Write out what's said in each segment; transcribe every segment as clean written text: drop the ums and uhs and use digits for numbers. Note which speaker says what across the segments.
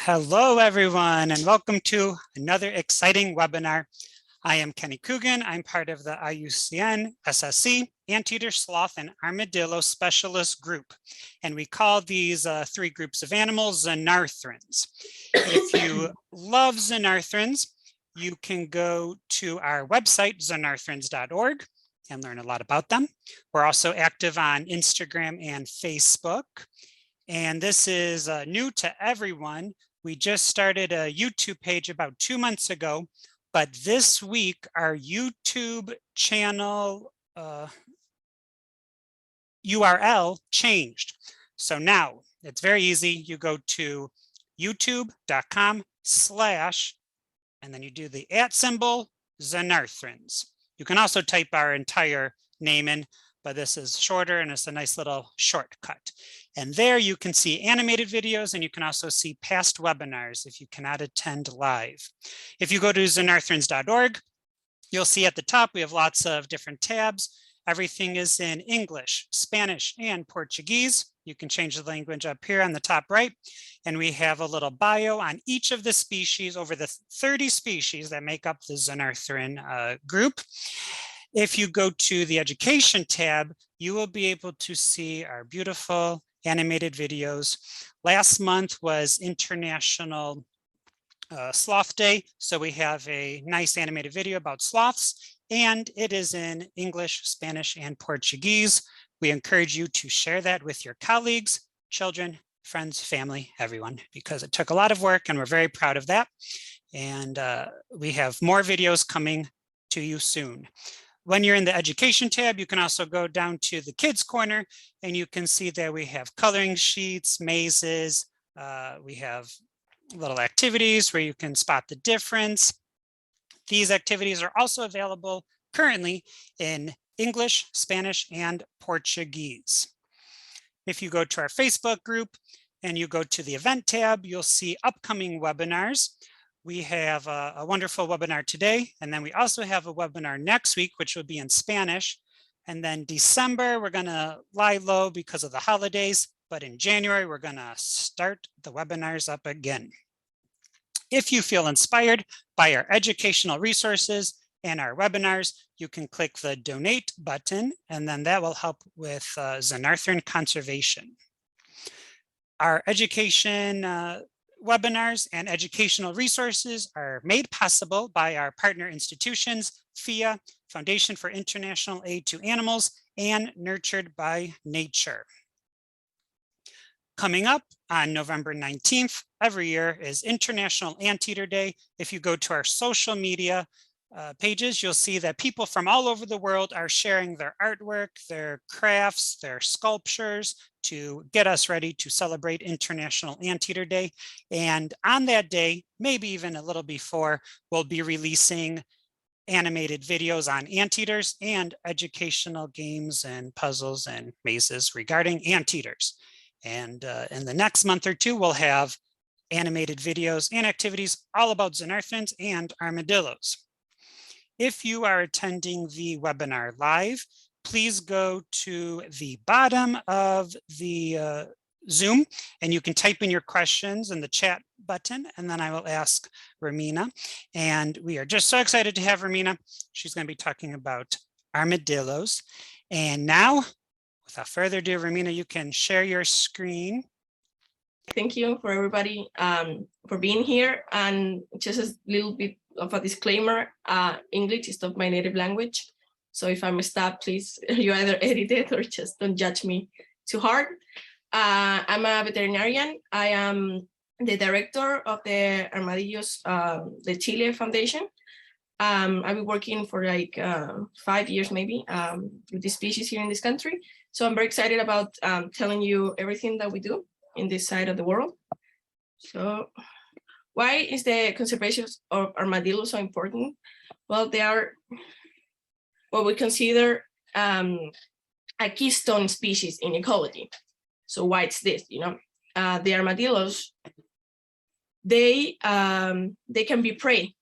Speaker 1: Hello, everyone, and welcome to another exciting webinar. I am Kenny Coogan. I'm part of the IUCN ASASG Anteater, Sloth, and Armadillo Specialist Group. And we call these three groups of animals Xenarthrans. If you love Xenarthrans, you can go to our website, xenarthrans.org, and learn a lot about them. We're also active on Instagram and Facebook. And this is new to everyone. We just started a YouTube page about 2 months ago, but this week our YouTube channel URL changed. So now it's very easy. You go to youtube.com/ and then you do the @ symbol Xenarthrans. You can also type our entire name in, but this is shorter and it's a nice little shortcut. And there you can see animated videos, and you can also see past webinars if you cannot attend live. If you go to xenarthrans.org, you'll see at the top we have lots of different tabs. Everything is in English, Spanish, and Portuguese. You can change the language up here on the top right. And we have a little bio on each of the species, over the 30 species that make up the Xenarthran group. If you go to the education tab, you will be able to see our beautiful animated videos. Last month was International Sloth Day, so we have a nice animated video about sloths, and it is in English, Spanish, and Portuguese. We encourage you to share that with your colleagues, children, friends, family, everyone, because it took a lot of work and we're very proud of that. And we have more videos coming to you soon. When you're in the education tab, you can also go down to the kids corner and you can see that we have coloring sheets, mazes, we have little activities where you can spot the difference. These activities are also available currently in English, Spanish, and Portuguese. If you go to our Facebook group and you go to the event tab, you'll see upcoming webinars. We have a wonderful webinar today, and then we also have a webinar next week, which will be in Spanish. And then December, we're gonna lie low because of the holidays, but in January, we're gonna start the webinars up again. If you feel inspired by our educational resources and our webinars, you can click the donate button, and then that will help with Xenarthran conservation. Our education webinars and educational resources are made possible by our partner institutions, FIA, Foundation for International Aid to Animals, and Nurtured by Nature. Coming up on November 19th, every year, is International Anteater Day. If you go to our social media pages, you'll see that people from all over the world are sharing their artwork, their crafts, their sculptures to get us ready to celebrate International Anteater Day. And on that day, maybe even a little before, we'll be releasing animated videos on anteaters and educational games and puzzles and mazes regarding anteaters. And in the next month or two, we'll have animated videos and activities all about Xenarthrans and armadillos. If you are attending the webinar live, please go to the bottom of the Zoom and you can type in your questions in the chat button, and then I will ask Rominna. And we are just so excited to have Rominna. She's going to be talking about armadillos. And now, without further ado, Rominna, you can share your screen.
Speaker 2: Thank you for everybody for being here. And just a little bit of a disclaimer, English is not my native language. So if I messed up, please, you either edit it or just don't judge me too hard. I'm a veterinarian. I am the director of the Armadillos de Chile Foundation. I've been working for like 5 years maybe with this species here in this country. So I'm very excited about telling you everything that we do in this side of the world. So why is the conservation of armadillos so important? Well, they are what we consider a keystone species in ecology. So why it's this, you know? The armadillos, they can be prey,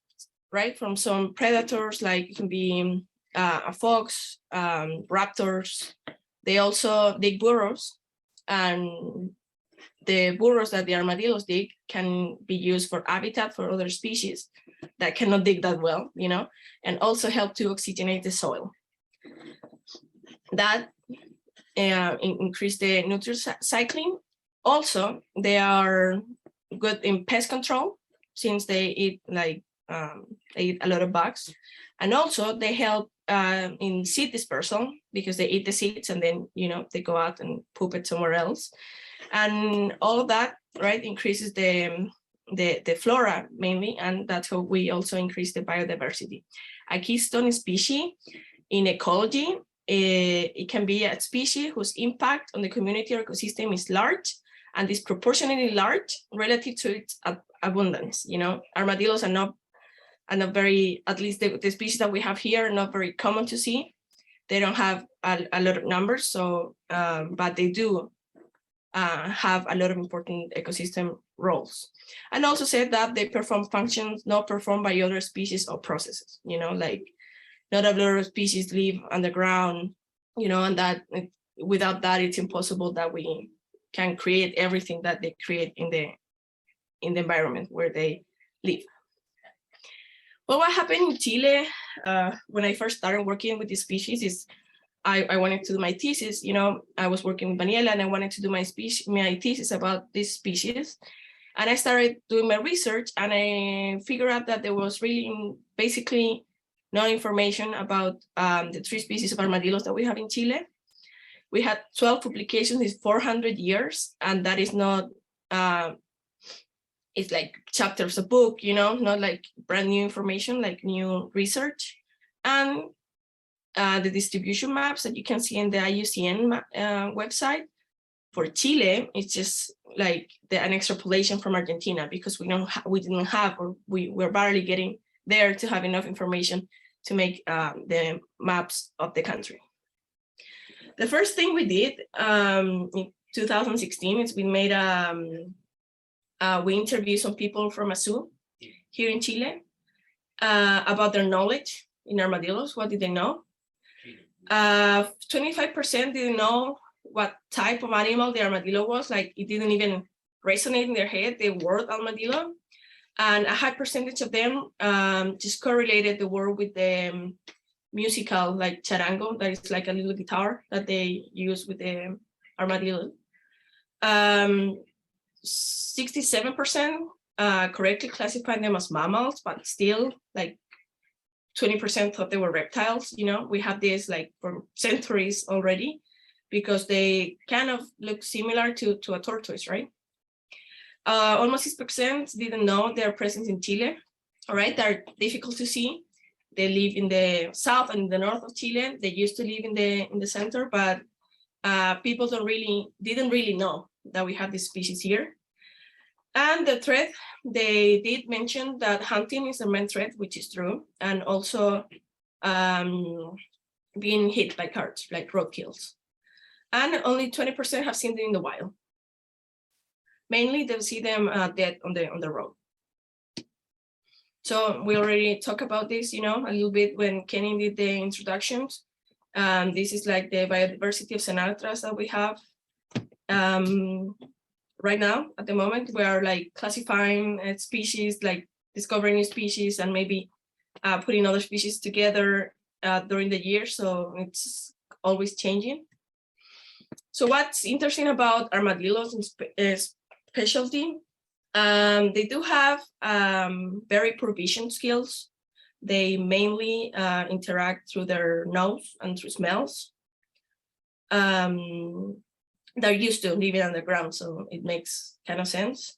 Speaker 2: right? From some predators, like it can be a fox, raptors. They also dig burrows and the burrows that the armadillos dig can be used for habitat for other species that cannot dig that well, you know, and also help to oxygenate the soil. That increase the nutrient cycling. Also, they are good in pest control since they eat they eat a lot of bugs, and also they help in seed dispersal because they eat the seeds and then, you know, they go out and poop it somewhere else, and all of that, right, increases the flora mainly, and that's how we also increase the biodiversity. A keystone species in ecology, it can be a species whose impact on the community or ecosystem is large and disproportionately large relative to its abundance. You know, armadillos are not very, at least the species that we have here, are not very common to see. They don't have a lot of numbers, so but they do have a lot of important ecosystem roles. And also said that they perform functions not performed by other species or processes, you know, like not a lot of species live underground, you know, and that without that, it's impossible that we can create everything that they create in the environment where they live. Well, what happened in Chile when I first started working with this species is I wanted to do my thesis. You know, I was working with Daniela and I wanted to do my thesis about this species. And I started doing my research and I figured out that there was really basically no information about the 3 species of armadillos that we have in Chile. We had 12 publications in 400 years, and that is not, it's like chapters of book, you know, not like brand new information, like new research. And the distribution maps that you can see in the IUCN website for Chile, it's just like an extrapolation from Argentina, because we didn't have, or we were barely getting there to have enough information to make the maps of the country. The first thing we did in 2016 is we made we interviewed some people from a zoo here in Chile about their knowledge in armadillos. What did they know? 25% didn't know what type of animal the armadillo was. Like, it didn't even resonate in their head, the word armadillo. And a high percentage of them just correlated the word with the musical, like charango, that is like a little guitar that they use with the armadillo. 67% correctly classified them as mammals, but still like 20% thought they were reptiles. You know, we have this like for centuries already, because they kind of look similar to a tortoise, right? Almost 6% didn't know their presence in Chile. All right, they're difficult to see. They live in the south and the north of Chile. They used to live in the center, but people didn't really know that we have this species here. And the threat, they did mention that hunting is the main threat, which is true, and also being hit by cars, like roadkills. And only 20% have seen them in the wild. Mainly, they'll see them dead on the road. So we already talked about this, you know, a little bit when Kenny did the introductions. This is like the biodiversity of Xenarthrans that we have right now. At the moment, we are like classifying species, like discovering new species, and maybe putting other species together during the year. So it's always changing. So what's interesting about armadillos is specialty. They do have very poor vision skills. They mainly interact through their nose and through smells. They're used to living underground, so it makes kind of sense.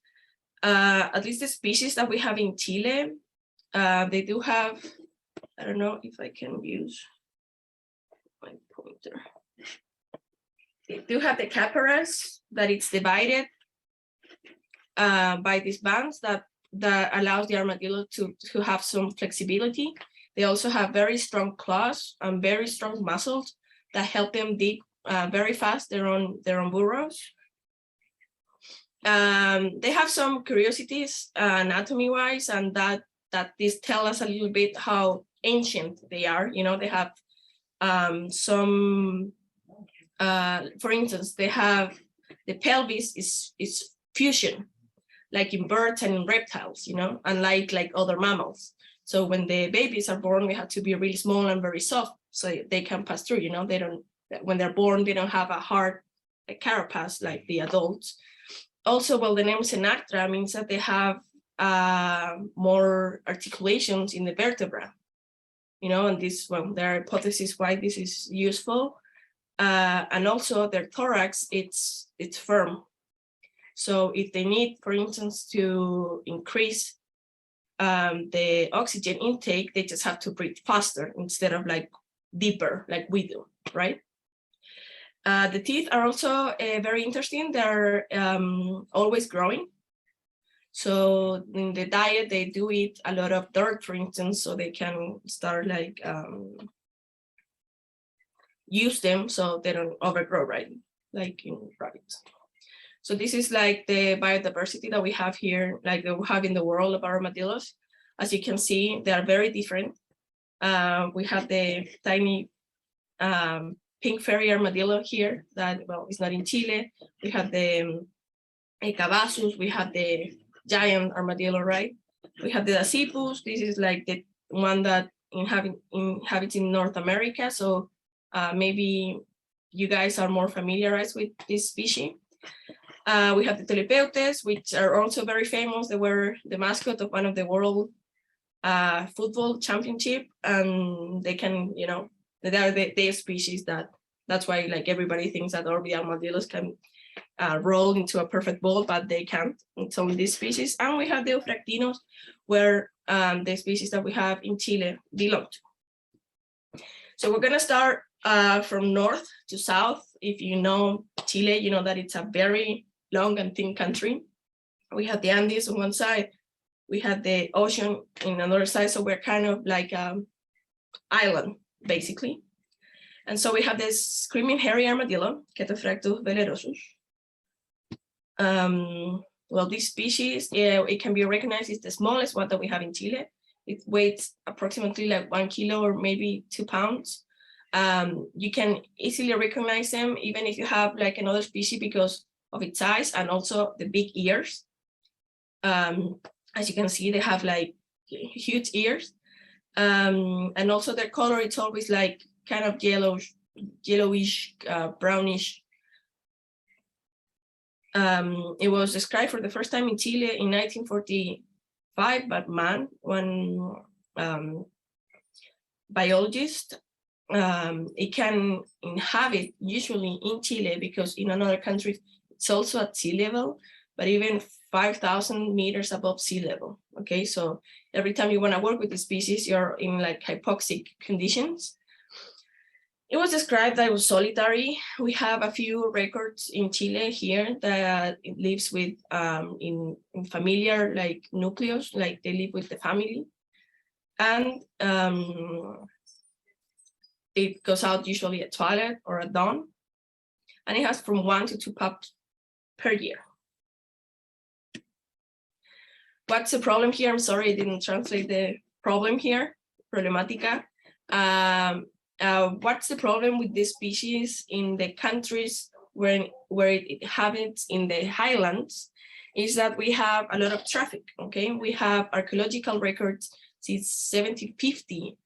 Speaker 2: At least the species that we have in Chile, they do have, I don't know if I can use my pointer. They do have the caparas, that it's divided by these bands that allows the armadillo to have some flexibility. They also have very strong claws and very strong muscles that help them dig very fast their own burrows. They have some curiosities anatomy-wise, and that this tell us a little bit how ancient they are. You know, they have some, for instance, they have the pelvis is fusion, like in birds and in reptiles, unlike like other mammals. So when the babies are born, we have to be really small and very soft so they can pass through, they don't, when they're born, they don't have a hard carapace like the adults. Also, well, the name Xenarthra means that they have more articulations in the vertebra, and this, well, there are hypotheses why this is useful. And also their thorax, it's firm. So if they need, for instance, to increase the oxygen intake, they just have to breathe faster instead of like deeper, like we do, right? The teeth are also very interesting. They're always growing. So in the diet, they do eat a lot of dirt, for instance, so they can start like use them so they don't overgrow, right? Like in rabbits. So this is like the biodiversity that we have here, like we have in the world of armadillos. As you can see, they are very different. We have the tiny pink fairy armadillo here that, well, is not in Chile. We have the Cabasus, we have the giant armadillo, right? We have the Dasypus. This is like the one that inhabits in North America. So maybe you guys are more familiarized with this species. We have the Telepeutes, which are also very famous. They were the mascot of one of the world football championship, and they can, they are the species that's why like everybody thinks that all the armadillos can roll into a perfect ball, but they can't. It's only this species. And we have the Eufractinos, where the species that we have in Chile belong to. So we're gonna start from north to south. If you know Chile, you know that it's a very long and thin country. We have the Andes on one side, we have the ocean in another side, so we're kind of like an island, basically. And so we have this screaming hairy armadillo, Cataphractus velerosus. Well, this species, it can be recognized as the smallest one that we have in Chile. It weighs approximately like 1 kilo or maybe 2 pounds. You can easily recognize them even if you have like another species because of its size and also the big ears. As you can see, they have like huge ears. And also their color, it's always like kind of yellowish, brownish. It was described for the first time in Chile in 1945 by Mann, one biologist. It can inhabit usually in Chile because in another countries it's also at sea level, but even 5,000 meters above sea level. Okay, so every time you want to work with the species, you're in like hypoxic conditions. It was described that it was solitary. We have a few records in Chile here that it lives with in familiar like nucleus, like they live with the family. And it goes out usually at twilight or at dawn. And it has from 1 to 2 pups per year. What's the problem here? I'm sorry, I didn't translate the problem here, problematica. What's the problem with this species in the countries where it inhabits in the highlands is that we have a lot of traffic, okay? We have archaeological records since 1750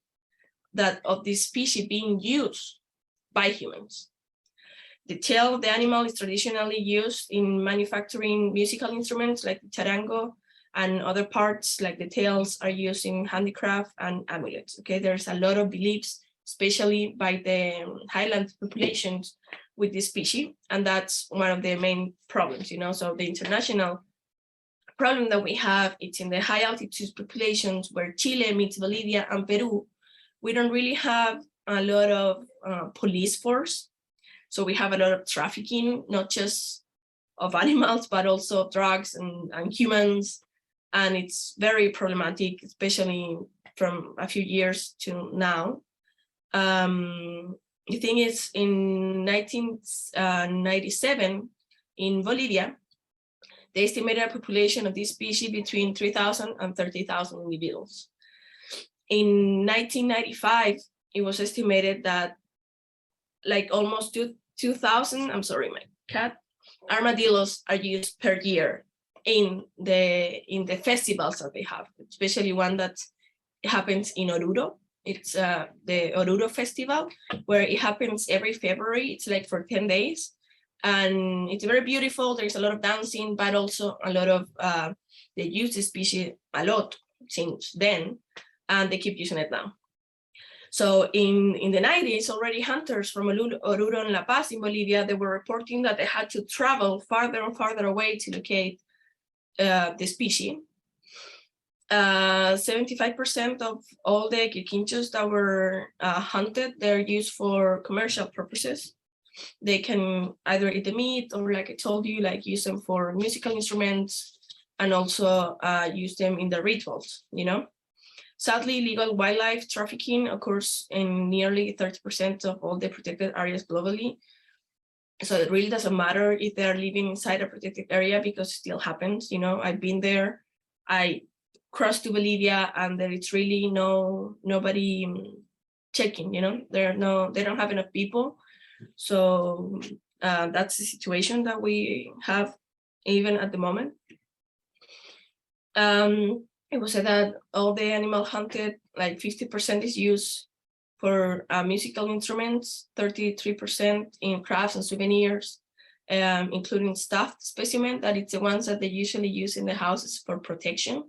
Speaker 2: that of this species being used by humans. The tail of the animal is traditionally used in manufacturing musical instruments like the charango, and other parts like the tails are used in handicraft and amulets. Okay, there's a lot of beliefs, especially by the highland populations with this species, and that's one of the main problems, So the international problem that we have, it's in the high altitude populations where Chile meets Bolivia and Peru. We don't really have a lot of police force. So we have a lot of trafficking, not just of animals, but also drugs and humans. And it's very problematic, especially from a few years to now. The thing is, in 1997, in Bolivia, they estimated a population of this species between 3,000 and 30,000 individuals. In 1995, it was estimated that like almost 2,000, I'm sorry, my cat, armadillos are used per year in the festivals that they have, especially one that happens in Oruro. It's the Oruro festival, where it happens every February. It's like for 10 days. And it's very beautiful. There's a lot of dancing, but also a lot of, they use the species a lot since then, and they keep using it now. So in the 90s, already hunters from Oruro and La Paz in Bolivia, they were reporting that they had to travel farther and farther away to locate the species. 75% of all the quirquinchos that were hunted, they're used for commercial purposes. They can either eat the meat or, like I told you, like use them for musical instruments, and also use them in the rituals, you know. Sadly, illegal wildlife trafficking occurs in nearly 30% of all the protected areas globally. So it really doesn't matter if they're living inside a protected area, because it still happens, you know. I've been there. I crossed to Bolivia, and there is really nobody checking, you know. They don't have enough people. So that's the situation that we have even at the moment. It was said that all the animal hunted, like 50% is used for musical instruments, 33% in crafts and souvenirs, including stuffed specimen, that it's the ones that they usually use in the houses for protection.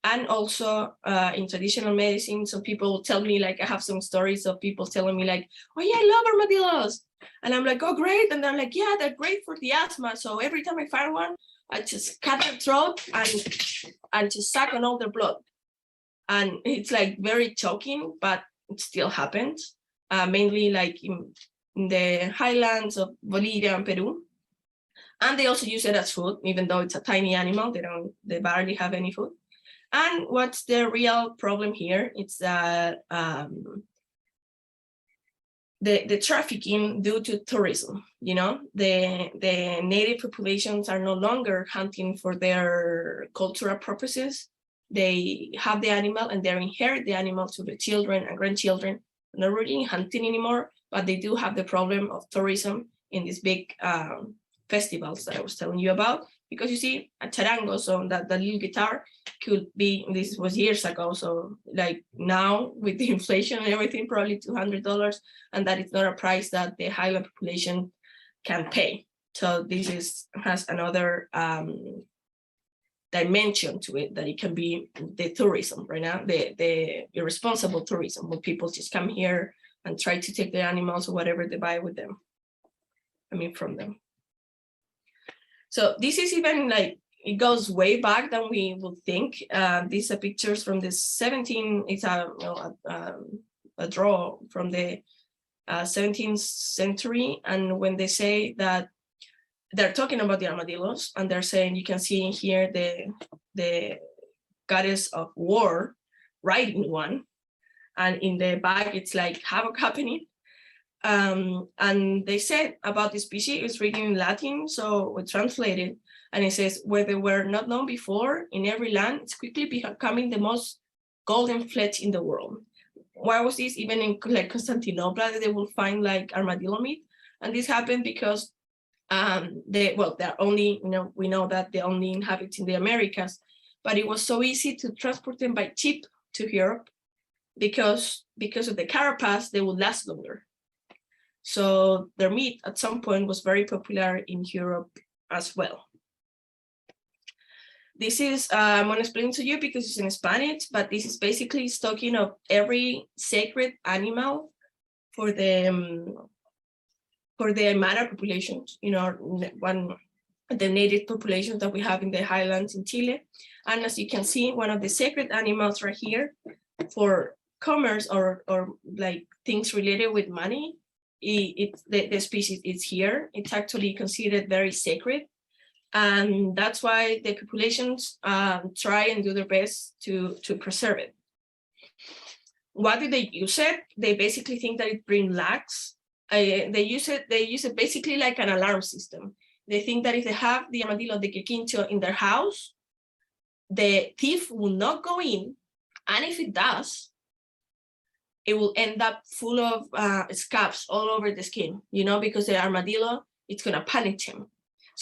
Speaker 2: And also in traditional medicine, so people tell me, like, I have some stories of people telling me like, oh yeah, I love armadillos. And I'm like, oh great. And they're like, yeah, they're great for the asthma. So every time I find one, I just cut their throat and just suck on all their blood. And it's like very choking, but it still happens, mainly like in the highlands of Bolivia and Peru. And they also use it as food, even though it's a tiny animal, they barely have any food. And what's the real problem here? It's that the trafficking due to tourism, you know, the native populations are no longer hunting for their cultural purposes. They have the animal and they inherit the animal to the children and grandchildren. They're not really hunting anymore, but they do have the problem of tourism in these big festivals that I was telling you about. Because you see, a charango, so that the little guitar could be, this was years ago, so like now with the inflation and everything, probably $200, and that is not a price that the highland population can pay. So this has another dimension to it, that it can be the tourism right now, the irresponsible tourism, when people just come here and try to take the animals or whatever they buy with them, from them. So this is even like, it goes way back than we would think. These are pictures from the 17th, it's a draw from the 17th century. And when they say that they're talking about the armadillos, and they're saying, you can see here the goddess of war riding one. And in the back, it's like havoc happening. And they said about the species, it's written in Latin, so we translated, and it says, where they were not known before in every land, it's quickly becoming the most golden flesh in the world. Why was this? Even in like Constantinople, they will find like armadillo meat, and this happened because they're only, we know that they only inhabit in the Americas, but it was so easy to transport them by ship to Europe because of the carapace, they would last longer. So their meat at some point was very popular in Europe as well. This is, I'm going to explain to you because it's in Spanish, but this is basically talking of every sacred animal for the Aymara populations, the native populations that we have in the highlands in Chile. And as you can see, one of the sacred animals right here for commerce or like things related with money, the species is here. It's actually considered very sacred, and that's why the populations try and do their best to preserve it. What do they use it? They basically think that it brings lucks. They use it basically like an alarm system. They think that if they have the armadillo, the quirquincho in their house, the thief will not go in, and if it does, it will end up full of scabs all over the skin, because the armadillo, it's gonna punish him.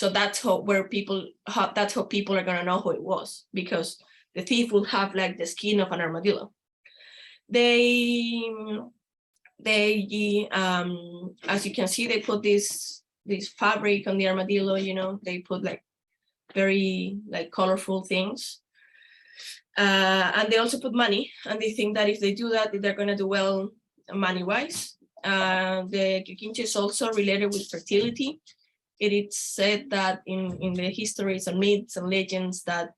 Speaker 2: So that's how people are gonna know who it was, because the thief will have like the skin of an armadillo. They as you can see, they put this fabric on the armadillo, you know, they put like very like colorful things. And they also put money, and they think that if they do that, they're gonna do well money-wise. The Quirquincho is also related with fertility. It is said that in the histories and myths and legends that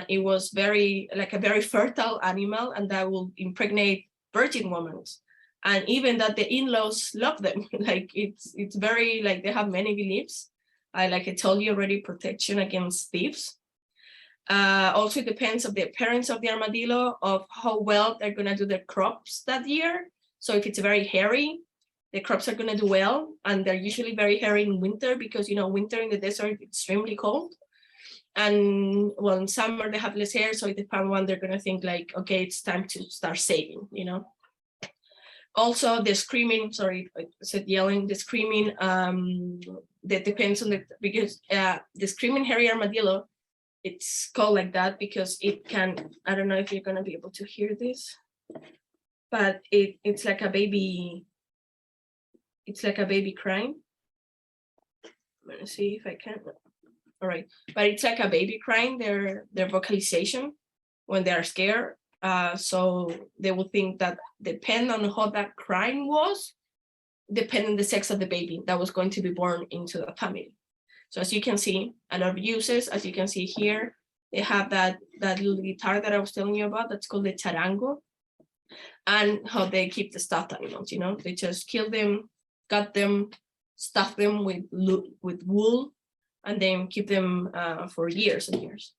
Speaker 2: it was very like a very fertile animal, and that will impregnate virgin women, and even that the in-laws love them. Like it's very like they have many beliefs. Like I told you already, protection against thieves. Also, it depends on the appearance of the armadillo, of how well they're gonna do their crops that year. So if it's very hairy, the crops are gonna do well, and they're usually very hairy in winter because, you know, winter in the desert is extremely cold. And well, in summer they have less hair, so if they find one, they're gonna think like, okay, it's time to start saving, you know. Also, the screaming, sorry, I said yelling, the screaming, that depends on the, because the screaming hairy armadillo, it's called like that because it can, I don't know if you're gonna be able to hear this, but it's like a baby, it's like a baby crying. I'm gonna see if I can. All right, but it's like a baby crying, their vocalization when they are scared. So they will think that depend on how that crying was, depend on the sex of the baby that was going to be born into the family. So as you can see, a lot of uses, as you can see here, they have that little guitar that I was telling you about, that's called the charango, and how they keep the stuffed animals, you know, they just kill them, gut them, stuff them with wool, and then keep them for years and years.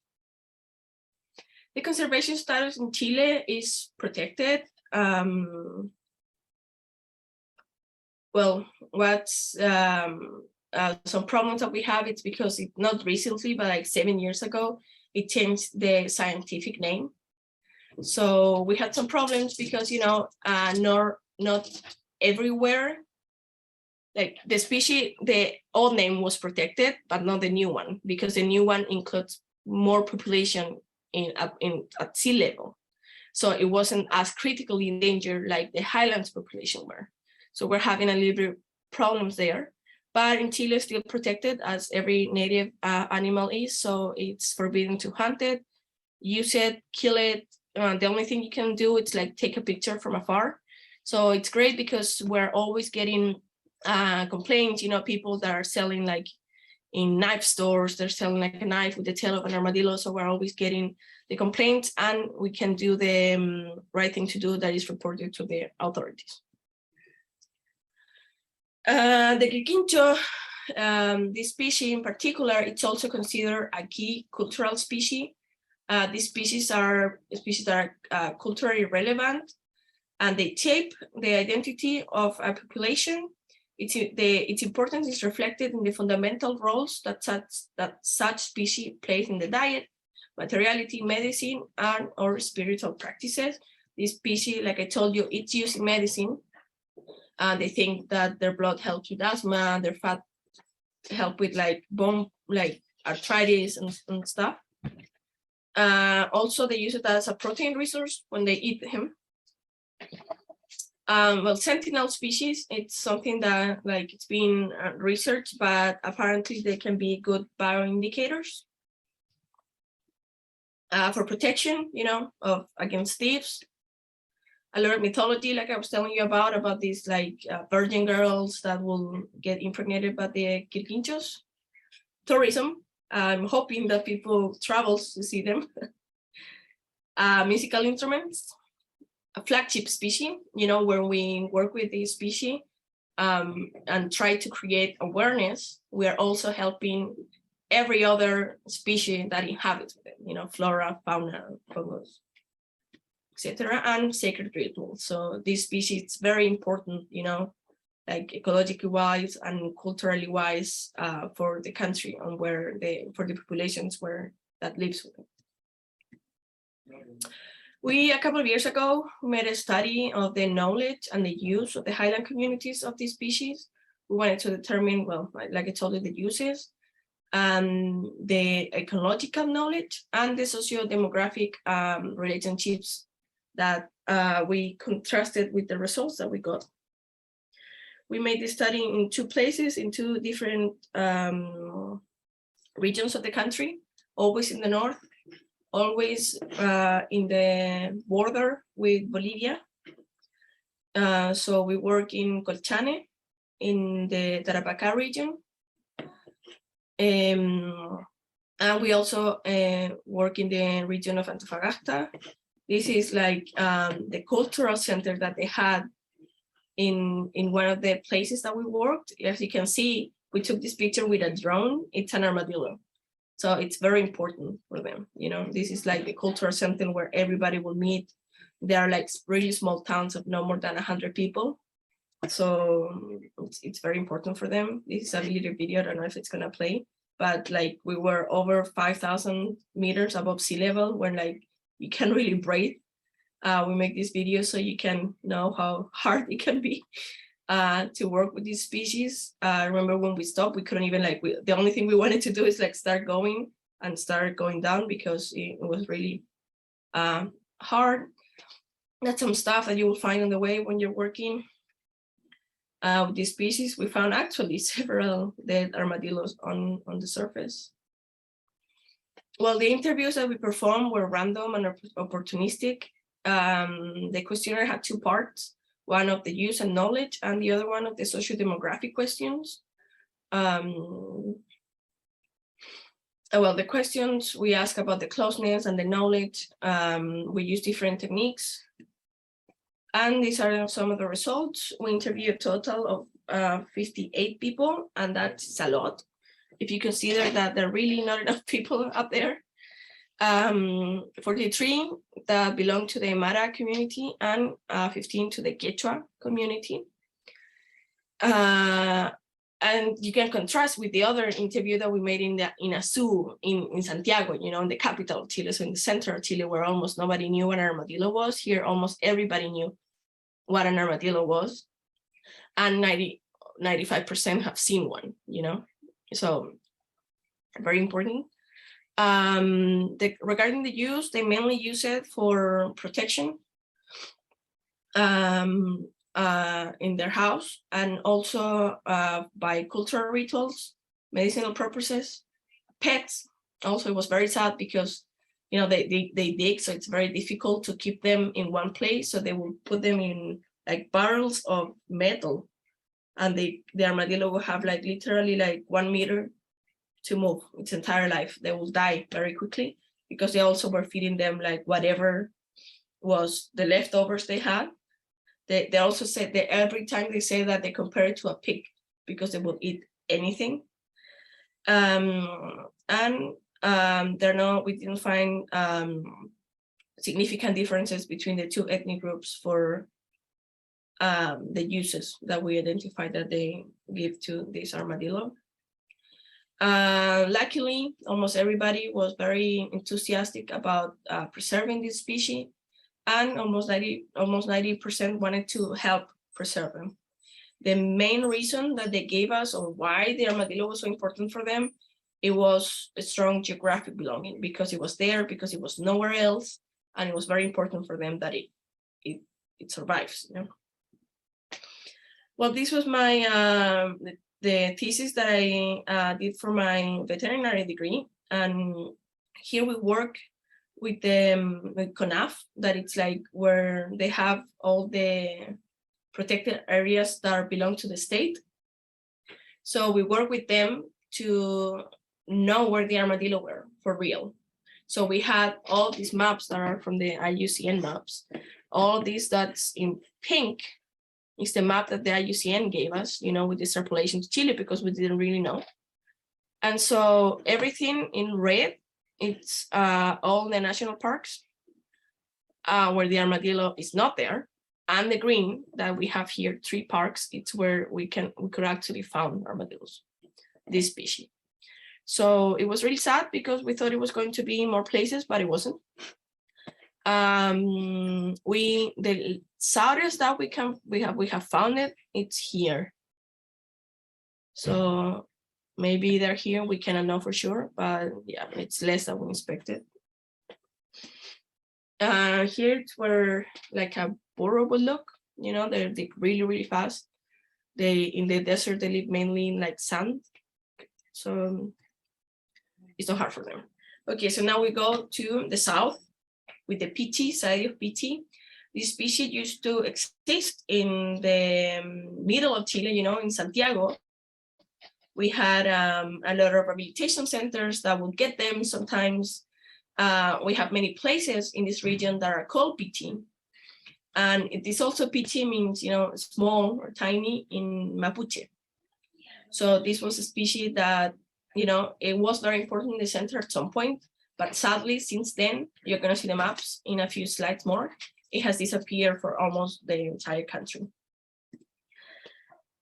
Speaker 2: The conservation status in Chile is protected. Well, what's some problems that we have, it's because it not recently, but like 7 years ago, it changed the scientific name. So we had some problems because, you know, not everywhere, like the species, the old name was protected, but not the new one, because the new one includes more population at sea level. So it wasn't as critically endangered like the highlands population were. So we're having a little bit problems there. But in Chile, still protected as every native animal is. So it's forbidden to hunt it, use it, kill it. The only thing you can do is like take a picture from afar. So it's great because we're always getting complaints, you know, people that are selling like in knife stores, they're selling like a knife with the tail of an armadillo. So we're always getting the complaints, and we can do the right thing to do, that is reported to the authorities. The Quirquincho, this species in particular, it's also considered a key cultural species. These species are species that are culturally relevant, and they shape the identity of a population. Its importance is reflected in the fundamental roles that such species plays in the diet, materiality, medicine, and or spiritual practices. This species, like I told you, it's used in medicine. They think that their blood helps with asthma, their fat help with like bone, like arthritis and stuff. Also, they use it as a protein resource when they eat him. Well, sentinel species, it's something that like it's been researched, but apparently they can be good bioindicators for protection, you know, against thieves. A lot of mythology, like I was telling you about these like virgin girls that will get impregnated by the Quirquinchos. Tourism, I'm hoping that people travel to see them. Musical instruments, a flagship species, you know, where we work with this species and try to create awareness, we are also helping every other species that inhabits it, you know, flora, fauna, fungus, etc., and sacred rituals. So this species is very important, you know, like ecologically wise and culturally wise for the country and for the populations where that lives with it. We, a couple of years ago, made a study of the knowledge and the use of the highland communities of these species. We wanted to determine, well, like I told you, the uses. the ecological knowledge, and the socio-demographic relationships that we contrasted with the results that we got. We made this study in 2 places, in 2 different regions of the country, always in the north, always in the border with Bolivia. So we work in Colchane, in the Tarapacá region. And we also work in the region of Antofagasta. This is like the cultural center that they had in one of the places that we worked. As you can see, we took this picture with a drone. It's an armadillo. So it's very important for them. You know, this is like the cultural center where everybody will meet. There are like really small towns of no more than 100 people. So it's very important for them. This is a little video. I don't know if it's gonna play, but like we were over 5,000 meters above sea level, where like you can't really breathe. We make this video so you can know how hard it can be to work with these species. I remember when we stopped, we couldn't even like, the only thing we wanted to do is like start going down, because it was really hard. That's some stuff that you will find on the way when you're working with these species. We found actually several dead armadillos on the surface. Well, the interviews that we performed were random and opportunistic. The questionnaire had 2 parts, one of the use and knowledge, and the other one of the socio-demographic questions. Well, the questions we ask about the closeness and the knowledge. We use different techniques. And these are some of the results. We interviewed a total of 58 people, and that's a lot. If you consider that there are really not enough people up there. 43 that belong to the Aymara community, and 15 to the Quechua community. And you can contrast with the other interview that we made in a zoo in Santiago, you know, in the capital of Chile, so in the center of Chile, where almost nobody knew what an armadillo was. Here, almost everybody knew what an armadillo was, and 95% have seen one, you know, so very important. Regarding the use, they mainly use it for protection in their house, and also by cultural rituals, medicinal purposes, pets. Also, it was very sad because, you know, they dig, so it's very difficult to keep them in one place. So they will put them in like barrels of metal, and the armadillo will have like literally like 1 meter to move its entire life. They will die very quickly because they also were feeding them like whatever was the leftovers they had. They also said that every time they say that, they compare it to a pig because they will eat anything. We didn't find significant differences between the 2 ethnic groups for the uses that we identified that they give to this armadillo. Luckily, almost everybody was very enthusiastic about preserving this species, and almost 90% wanted to help preserve them. The main reason that they gave us, or why the armadillo was so important for them, it was a strong geographic belonging, because it was there, because it was nowhere else, and it was very important for them that it survives. You know? Well, this was my the thesis that I did for my veterinary degree, and here we work with CONAF, that it's like where they have all the protected areas that belong to the state. So we work with them to know where the armadillo were for real. So we had all these maps that are from the IUCN maps. All these that's in pink is the map that the IUCN gave us, you know, with the extrapolation to Chile, because we didn't really know. And so everything in red, it's all the national parks where the armadillo is not there. And the green that we have here, 3 parks, it's where we could actually find armadillos, this species. So it was really sad because we thought it was going to be in more places, but it wasn't. The southest that we have found it, it's here. So maybe they're here, we cannot know for sure, but yeah, it's less than we expected. Here it's where like a burrow would look, you know, they're really, really fast. In the desert, they live mainly in like sand. So it's not hard for them. Okay, so now we go to the south with the PT, side of PT. This species used to exist in the middle of Chile, you know, in Santiago. We had a lot of rehabilitation centers that would get them sometimes. We have many places in this region that are called PT. And it is also PT means, you know, small or tiny in Mapuche. So this was a species that, you know, it was very important in the center at some point, but sadly, since then, you're gonna see the maps in a few slides more. It has disappeared for almost the entire country.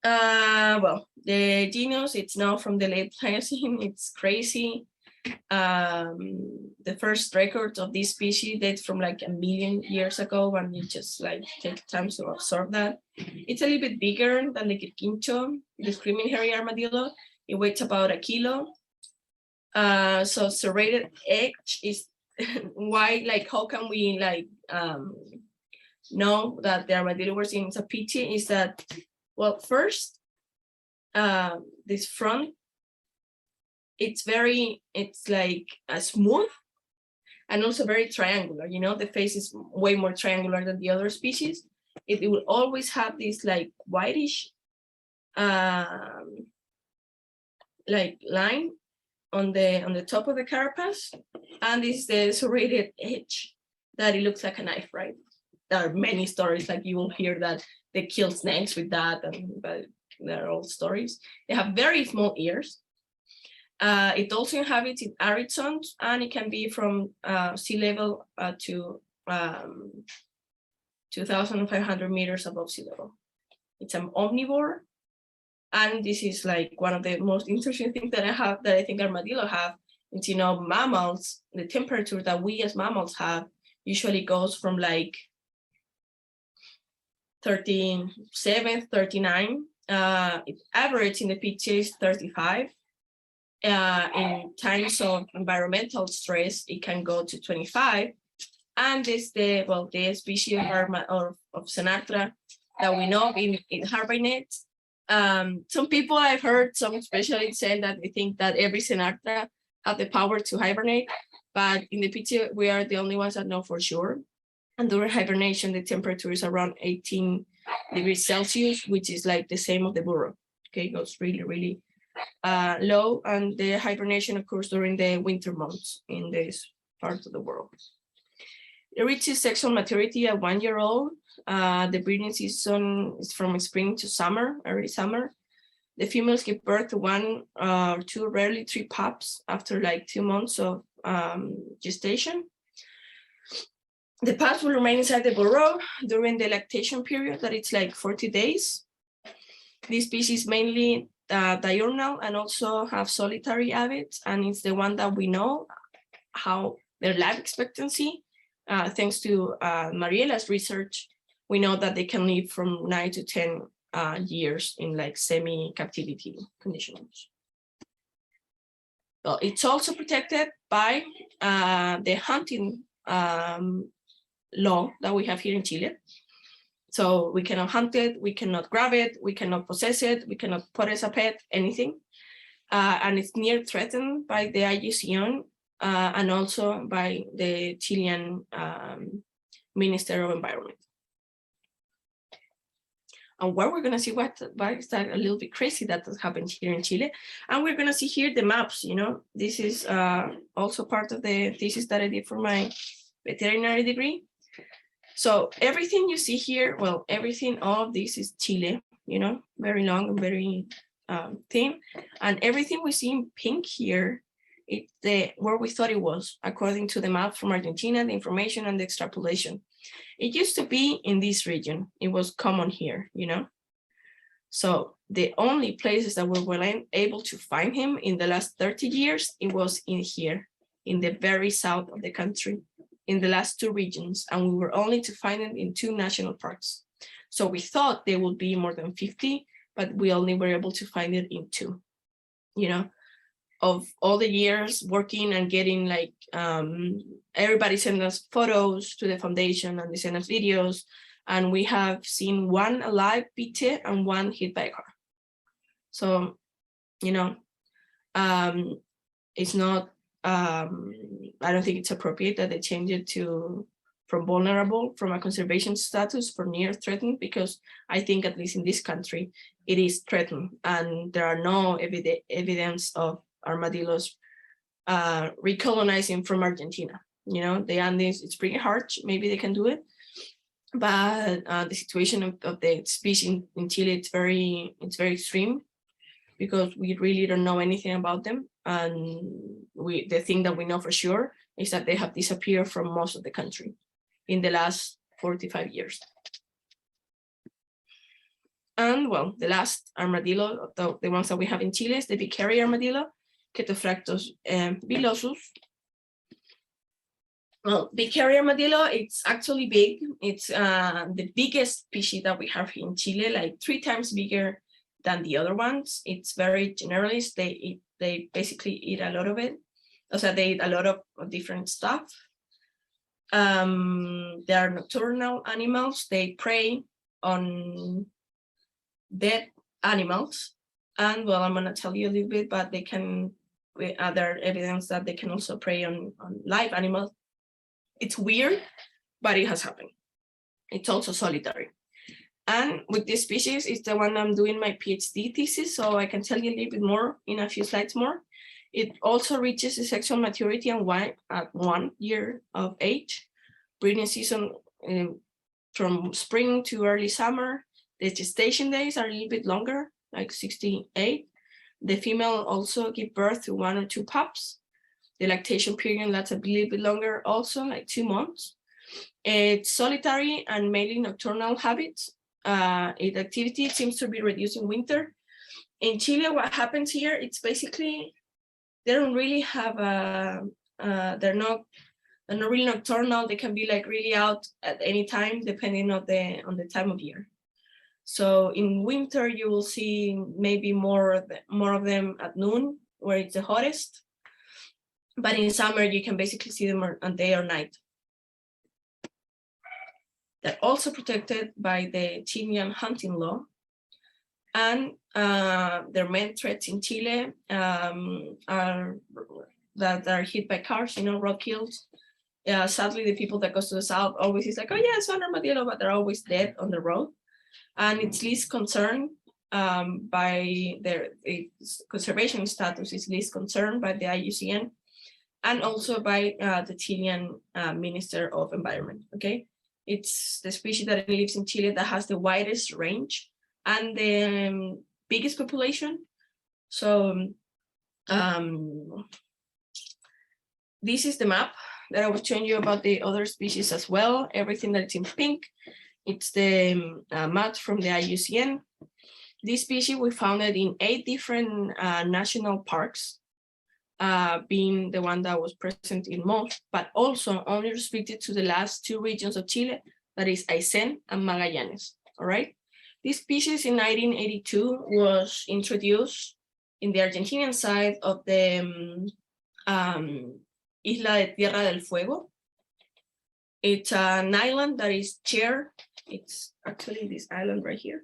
Speaker 2: Well, the genus, it's now from the late Pliocene, it's crazy. The first records of this species date from like 1 million years ago, when you just like take time to absorb that. It's a little bit bigger than the quirquincho, the screaming hairy armadillo. It weighs about 1 kilo. So serrated edge is why, like, how can we like know that the armadillo was in a PT is that, well, first, this front, it's like smooth and also very triangular, you know, the face is way more triangular than the other species. It will always have this like whitish like line on the top of the carapace, and this is the serrated edge that it looks like a knife, right? There are many stories, like you will hear that they kill snakes with that, but they're all stories. They have very small ears. It also inhabits in arid zones, and it can be from sea level to 2,500 meters above sea level. It's an omnivore, and this is like one of the most interesting things that I think armadillo have. It's, you know, mammals, the temperature that we as mammals have usually goes from like 37, 39. Average in the PT is 35. In times of environmental stress, it can go to 25. And this the species of Xenarthra that we know in hibernate. Some people I've heard, some specialists say that they think that every Xenarthra have the power to hibernate, but in the PT we are the only ones that know for sure. And during hibernation, the temperature is around 18 degrees Celsius, which is like the same of the burrow. Okay, it goes really, really low, and the hibernation occurs during the winter months in this part of the world. It reaches sexual maturity at 1 year old. The breeding season is from spring to summer, early summer. The females give birth to 1 or 2, rarely 3 pups after like 2 months of gestation. The pups will remain inside the burrow during the lactation period, that it's like 40 days. This species mainly diurnal and also have solitary habits, and it's the one that we know how their life expectancy. Thanks to Mariela's research, we know that they can live from 9 to 10 years in like semi-captivity conditions. Well, it's also protected by the hunting law that we have here in Chile. So we cannot hunt it, we cannot grab it, we cannot possess it, we cannot put it as a pet, anything. And it's near threatened by the IUCN and also by the Chilean Minister of Environment. And where we're gonna see why is that a little bit crazy that happens here in Chile. And we're gonna see here the maps, you know, this is also part of the thesis that I did for my veterinary degree. So everything you see here, well, everything, all of this is Chile, you know, very long and very thin. And everything we see in pink here, it's where we thought it was, according to the map from Argentina, the information and the extrapolation. It used to be in this region. It was common here, you know. So the only places that we were able to find him in the last 30 years, it was in here, in the very south of the country, in the last 2 regions, and we were only to find it in 2 national parks. So we thought there would be more than 50, but we only were able to find it in 2. you know, of all the years working and getting like, everybody send us photos to the foundation and they send us videos. And we have seen one alive beaten and one hit by a car. So, you know, it's not, I don't think it's appropriate that they change it to from vulnerable from a conservation status for near threatened, because I think at least in this country, it is threatened and there are no evidence of armadillos recolonizing from Argentina. You know, the Andes, it's pretty hard, maybe they can do it. But the situation of the species in Chile, it's very extreme, because we really don't know anything about them. And the thing that we know for sure is that they have disappeared from most of the country in the last 45 years. And well, the last armadillo, the ones that we have in Chile, is the big hairy armadillo, Ketophractos villosus. Well, big hairy armadillo, it's actually big. It's the biggest species that we have in Chile, like 3 times bigger than the other ones. It's very generalist. They basically eat a lot of it. Also, they eat a lot of different stuff. They are nocturnal animals. They prey on dead animals. And well, I'm gonna tell you a little bit, but they can, with other evidence that they can also prey on live animals. It's weird, but it has happened. It's also solitary. And with this species, it's the one I'm doing my PhD thesis, so I can tell you a little bit more in a few slides more. It also reaches the sexual maturity and at 1 year of age. Breeding season from spring to early summer. The gestation days are a little bit longer, like 68. The female also give birth to 1 or 2 pups. The lactation period lasts a little bit longer, also like 2 months. It's solitary and mainly nocturnal habits. Its activity seems to be reduced in winter. In Chile, what happens here, it's basically, they don't really have they're not really nocturnal. They can be like really out at any time, depending on the time of year. So in winter, you will see maybe more of them at noon, where it's the hottest. But in summer, you can basically see them on day or night. They're also protected by the Chilean hunting law. And their main threats in Chile are that are hit by cars, you know, roadkills. Sadly, the people that goes to the south always is like, oh yeah, it's an armadillo, but they're always dead on the road. And it's least concerned by their conservation status is least concerned by the IUCN and also by the Chilean Minister of Environment, okay? It's the species that lives in Chile that has the widest range and the biggest population. So this is the map that I was showing you about the other species as well. Everything that's in pink, it's the map from the IUCN. This species we found it in 8 different national parks, being the one that was present in most, but also only restricted to the last 2 regions of Chile, that is Aysén and Magallanes, all right? This species in 1982 was introduced in the Argentinian side of the Isla de Tierra del Fuego. It's an island that is shared. It's actually this island right here.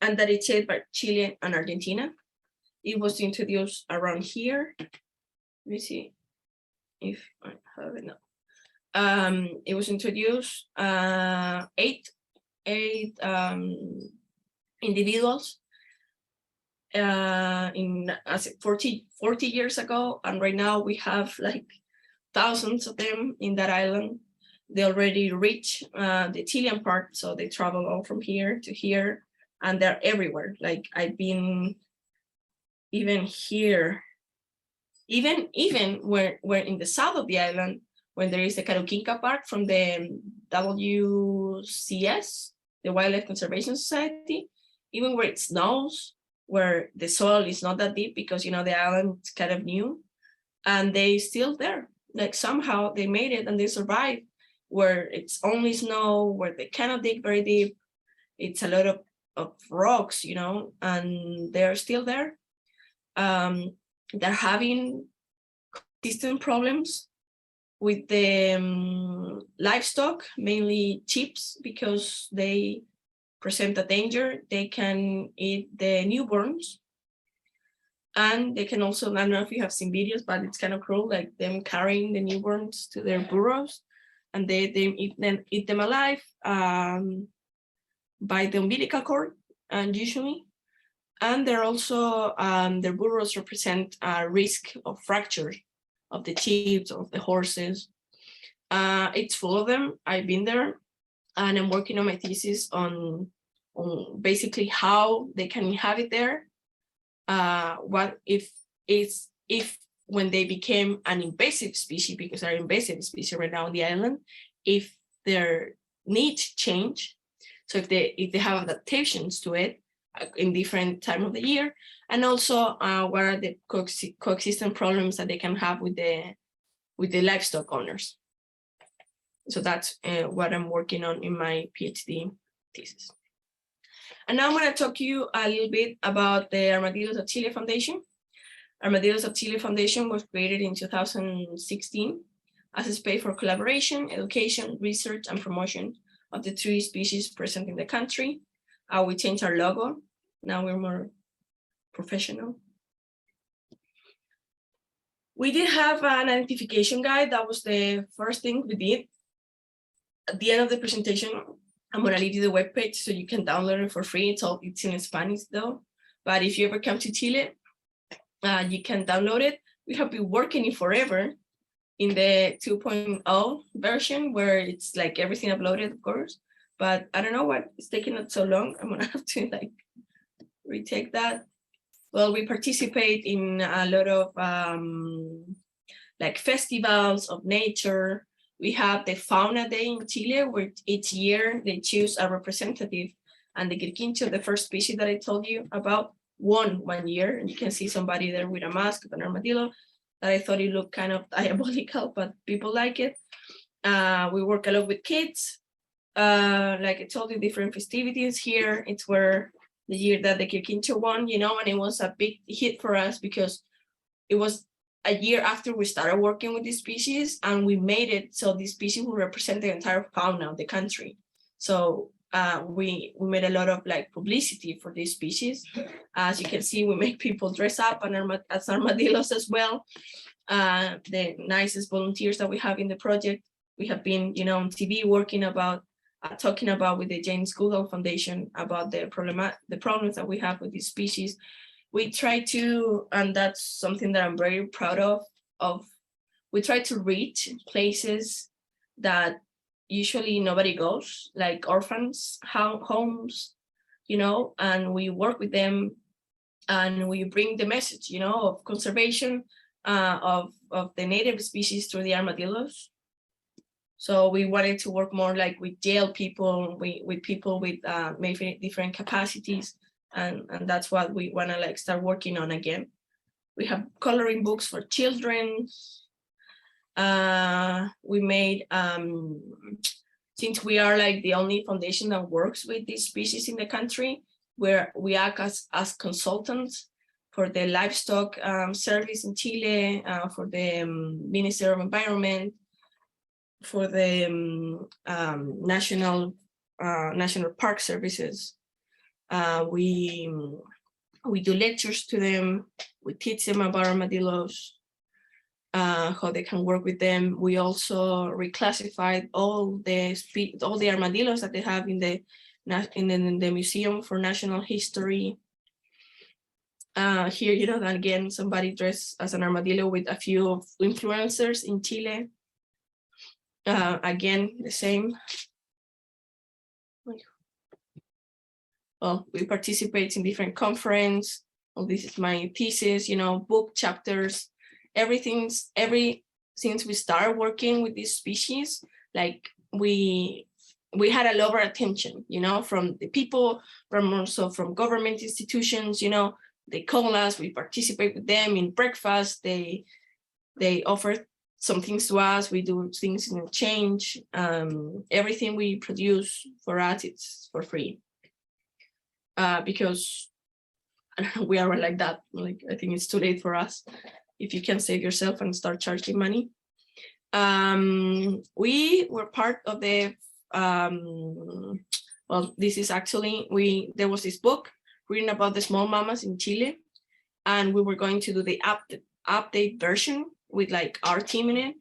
Speaker 2: And that is shared by Chile and Argentina. It was introduced around here. Let me see if I have it now. It was introduced 8 individuals in 40 years ago, and right now we have like thousands of them in that island. They already reach the Chilean part, so they travel all from here to here, and they're everywhere. Like I've been even here, even where in the south of the island, when there is the Caruquinca Park from the WCS, the Wildlife Conservation Society, even where it snows, where the soil is not that deep because, you know, the island is kind of new, and they still there. Like somehow they made it and they survived, where it's only snow, where they cannot dig very deep. It's a lot of rocks, you know, and they're still there. they're having consistent problems with the livestock, mainly sheep, because they present a danger. They can eat the newborns, and they can also, I don't know if you have seen videos, but it's kind of cruel, like them carrying the newborns to their burrows, and they eat them alive by the umbilical cord, and usually. And they're also, their burrows represent a risk of fracture of the sheep, of the horses. It's full of them. I've been there, and I'm working on my thesis on basically how they can inhabit there. What if when they became an invasive species, because they're invasive species right now on the island, if their needs change, so if they have adaptations to it in different time of the year, and also what are the coexistent problems that they can have with the livestock owners. So that's what I'm working on in my PhD thesis. And now I'm going to talk to you a little bit about the Armadillos of Chile Foundation. Armadillos of Chile Foundation was created in 2016 as a space for collaboration, education, research, and promotion of the 3 species present in the country. We changed our logo. Now we're more professional. We did have an identification guide. That was the first thing we did. At the end of the presentation, I'm going to leave you the webpage so you can download it for free. It's in Spanish though. But if you ever come to Chile, you can download it. We have been working it forever in the 2.0 version, where it's like everything uploaded, of course. But I don't know what is taking it so long. I'm gonna have to like retake that. Well, we participate in a lot of like festivals of nature. We have the Fauna Day in Chile, where each year they choose a representative, and the Quirquincho, the first species that I told you about, won one year. And you can see somebody there with a mask of an armadillo that I thought it looked kind of diabolical, but people like it. We work a lot with kids. Like I told you, different festivities here. It's where the year that the Quirquincho won, you know, and it was a big hit for us because it was a year after we started working with this species, and we made it so this species will represent the entire fauna of the country. So we made a lot of like publicity for this species. As you can see, we make people dress up as armadillos as well. The nicest volunteers that we have in the project. We have been, you know, on TV working about, talking about with the James Goodall Foundation about the problems that we have with this species. We try to, and that's something that I'm very proud of, we try to reach places that usually nobody goes, like orphans, homes, you know, and we work with them, and we bring the message, you know, of conservation of the native species through the armadillos. So we wanted to work more like with jail people, with people with maybe different capacities. And that's what we want to like start working on again. We have coloring books for children. We made, since we are like the only foundation that works with these species in the country, where we act as consultants for the livestock service in Chile, for the Ministry of Environment, for the National Park Services. We do lectures to them. We teach them about armadillos, how they can work with them. We also reclassified all the armadillos that they have in the Museum for National History. Here, you know, again, somebody dressed as an armadillo with a few influencers in Chile. Again, the same. Well, we participate in different conferences. Well, this is my thesis, you know, book chapters, since we started working with this species, like we had a lot of attention, you know, from the people, from government institutions, you know, they call us, we participate with them in breakfast, they offer some things to us, we do things in exchange. Everything we produce for us, it's for free. Because we are like that. Like, I think it's too late for us if you can save yourself and start charging money. We were part of the, well, this is actually, there was this book written about the small mammals in Chile, and we were going to do the update version with like our team in it.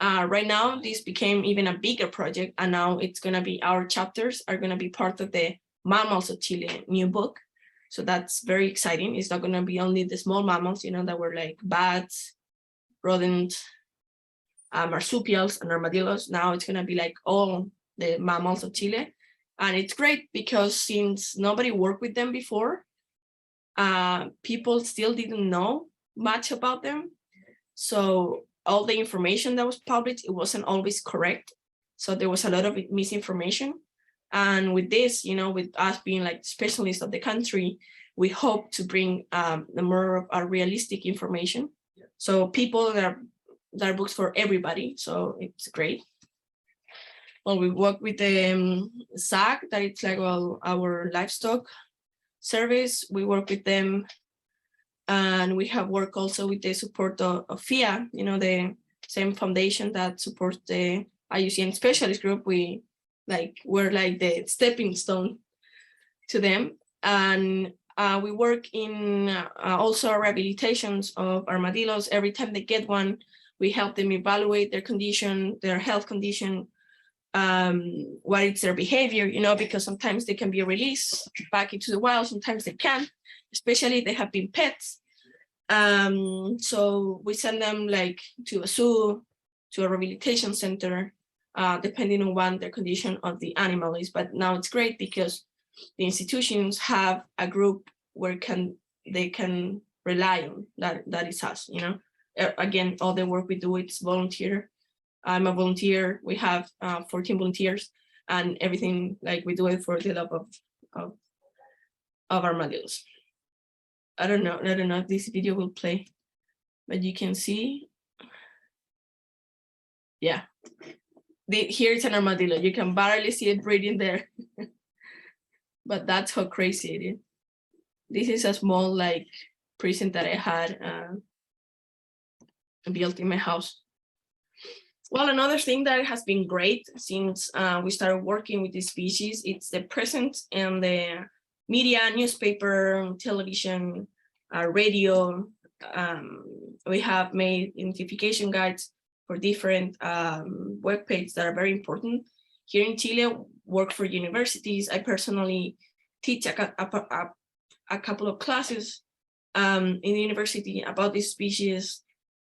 Speaker 2: Right now, this became even a bigger project, and now it's gonna be, our chapters are gonna be part of the Mammals of Chile new book. So that's very exciting. It's not gonna be only the small mammals, that were like bats, rodents, marsupials, and armadillos. Now it's gonna be like all the mammals of Chile. And it's great because since nobody worked with them before, people still didn't know much about them. So all the information that was published, it wasn't always correct. So there was a lot of misinformation. And with this, with us being like specialists of the country, we hope to bring the more of our realistic information. So people that are books for everybody. So it's great. Well, we work with the ASASG, that it's like, well, our livestock service. We work with them, and we have worked also with the support of FIA, the same foundation that supports the IUCN specialist group. We're like the stepping stone to them. And we work in also rehabilitations of armadillos. Every time they get one, we help them evaluate their condition, their health condition, what is their behavior, because sometimes they can be released back into the wild, sometimes they can't, especially if they have been pets. So we send them like to a zoo, to a rehabilitation center, depending on what their condition of the animal is. But now it's great because the institutions have a group where they can rely on. That is us, Again, all the work we do, it's volunteer. I'm a volunteer. We have 14 volunteers, and everything, like, we do it for the love of armadillos. I don't know if this video will play, but you can see. Yeah, here it's an armadillo. You can barely see it breathing there, but that's how crazy it is. This is a small like prison that I had built in my house. Well, another thing that has been great since we started working with this species, it's the presence in the media, newspaper, television, radio. We have made identification guides for different web pages that are very important. Here in Chile, work for universities. I personally teach a couple of classes in the university about this species.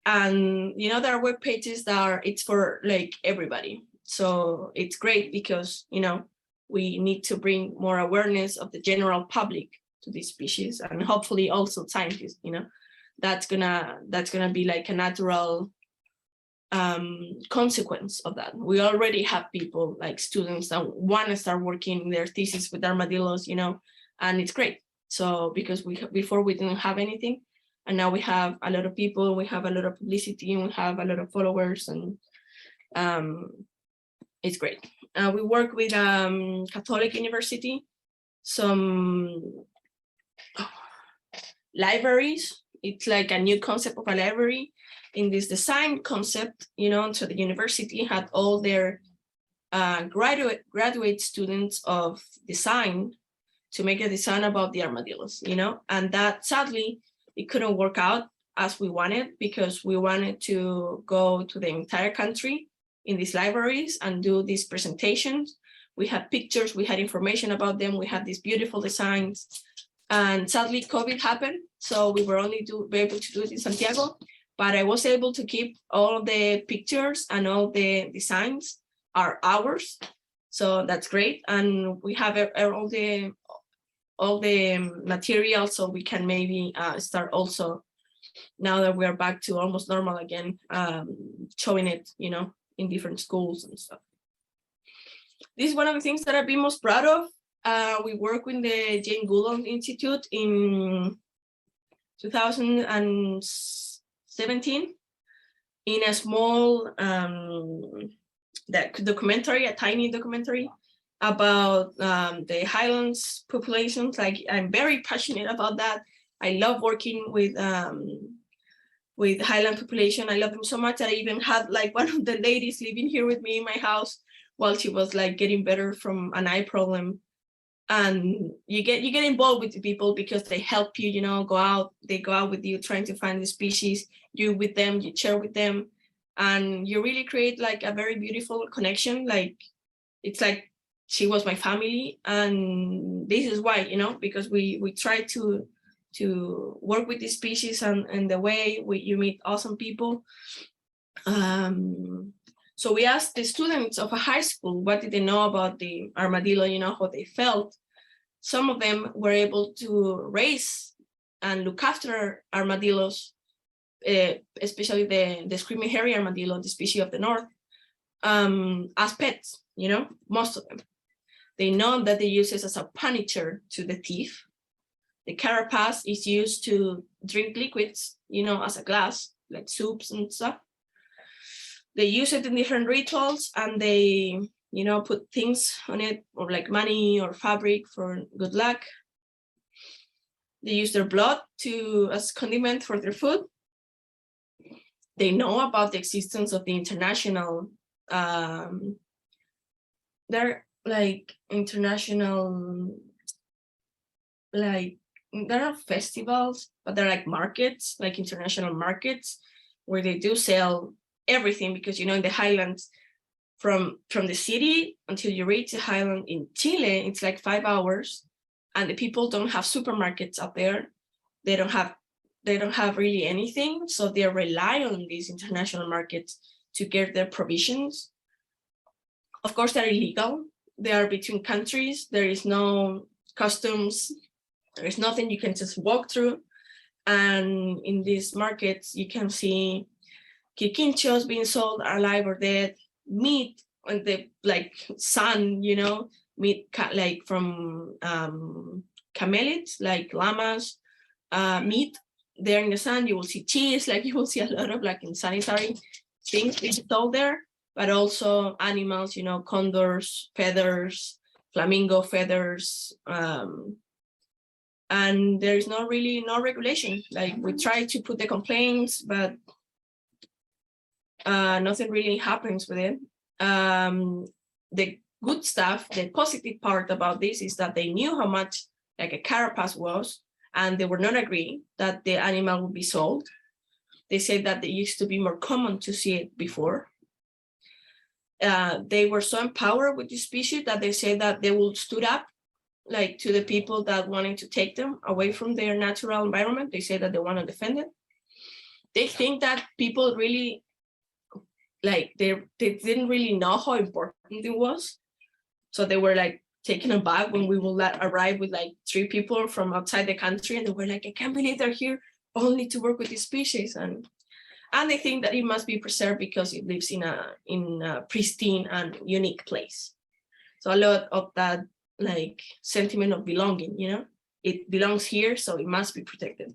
Speaker 2: And there are web pages that it's for like everybody. So it's great because we need to bring more awareness of the general public to this species, and hopefully also scientists. That's gonna be like a natural consequence of that. We already have people like students that want to start working their thesis with armadillos, and it's great. So because before we didn't have anything. And now we have a lot of people, we have a lot of publicity, and we have a lot of followers, and it's great. We work with Catholic University, some libraries. It's like a new concept of a library in this design concept, so the university had all their graduate students of design to make a design about the armadillos, and that sadly, it couldn't work out as we wanted, because we wanted to go to the entire country in these libraries and do these presentations. We had pictures, we had information about them, we had these beautiful designs, and sadly COVID happened. So we were only be able to do it in Santiago, but I was able to keep all the pictures and all the designs are ours. So that's great. And we have all the material, so we can maybe start also, now that we are back to almost normal again, showing it, in different schools and stuff. This is one of the things that I've been most proud of. We work with the Jane Goodall Institute in 2017 in a small documentary, a tiny documentary about the highlands populations. Like, I'm very passionate about that. I love working with highland population. I love them so much that I even had like one of the ladies living here with me in my house while she was like getting better from an eye problem. And you get involved with the people because they help you, you know, they go out with you trying to find the species, you with them, you share with them, and you really create like a very beautiful connection. Like it's like she was my family, and this is why, you know, because we try to work with this species and the way you meet awesome people. So we asked the students of a high school, what did they know about the armadillo, you know, how they felt. Some of them were able to raise and look after armadillos, especially the screaming hairy armadillo, the species of the north, as pets, you know, most of them. They know that they use it as a punisher to the thief. The carapace is used to drink liquids, you know, as a glass, like soups and stuff. They use it in different rituals, and they, you know, put things on it, or like money or fabric for good luck. They use their blood as condiment for their food. They know about the existence of the international, they're like international, like, they're not festivals, but they're like markets, like international markets, where they do sell everything, because, you know, in the highlands, from the city until you reach the highland in Chile, it's like 5 hours, and the people don't have supermarkets up there. They don't have really anything, so they rely on these international markets to get their provisions. Of course, they're illegal. They are between countries. There is no customs. There is nothing. You can just walk through, and in these markets you can see quirquinchos being sold alive or dead, meat on the like sun, you know, meat like from camelids, like llamas, meat there in the sun. You will see cheese, like you will see a lot of like insanitary things being sold there, but also animals, you know, condors, feathers, flamingo feathers, and there's no regulation. Like we try to put the complaints, but nothing really happens with it. The good stuff, the positive part about this is that they knew how much like a carapace was, and they were not agree that the animal would be sold. They said that it used to be more common to see it before. They were so empowered with this species that they say that they will stood up like to the people that wanted to take them away from their natural environment. They say that they want to defend it. They think that people really, like they didn't really know how important it was. So they were like taken aback when we will arrive with like 3 people from outside the country, and they were like, I can't believe they're here only to work with this species. And they think that it must be preserved because it lives in a pristine and unique place. So a lot of that like sentiment of belonging, you know, it belongs here, so it must be protected.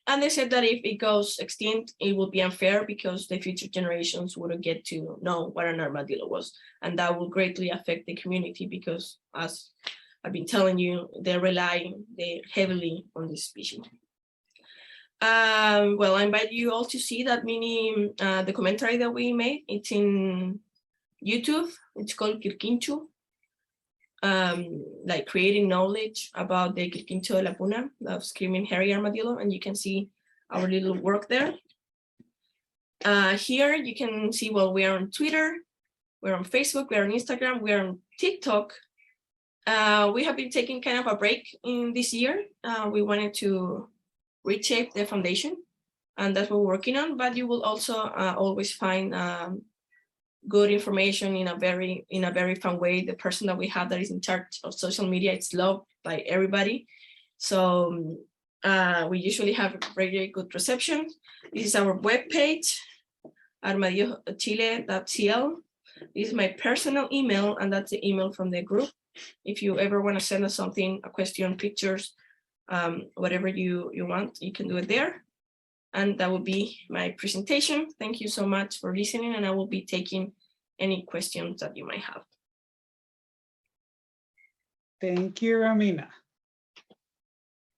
Speaker 2: And they said that if it goes extinct, it will be unfair because the future generations wouldn't get to know what an armadillo was. And that will greatly affect the community because, as I've been telling you, they rely heavily on this species. Well, I invite you all to see that mini documentary that we made. It's in YouTube. It's called Quirquincho. Like creating knowledge about the Quirquincho de la Puna, the screaming hairy armadillo, and you can see our little work there. Here you can see, well, we are on Twitter, we're on Facebook, we're on Instagram, we're on TikTok. We have been taking kind of a break in this year. We wanted to reshape the foundation, and that's what we're working on, but you will also always find good information in a very fun way. The person that we have that is in charge of social media, it's loved by everybody. So we usually have a very good reception. This is our webpage, armadillochile.cl. This is my personal email, and that's the email from the group. If you ever want to send us something, a question, pictures, whatever you want, you can do it there. And that will be my presentation. Thank you so much for listening, and I will be taking any questions that you might have.
Speaker 3: Thank you, Rominna.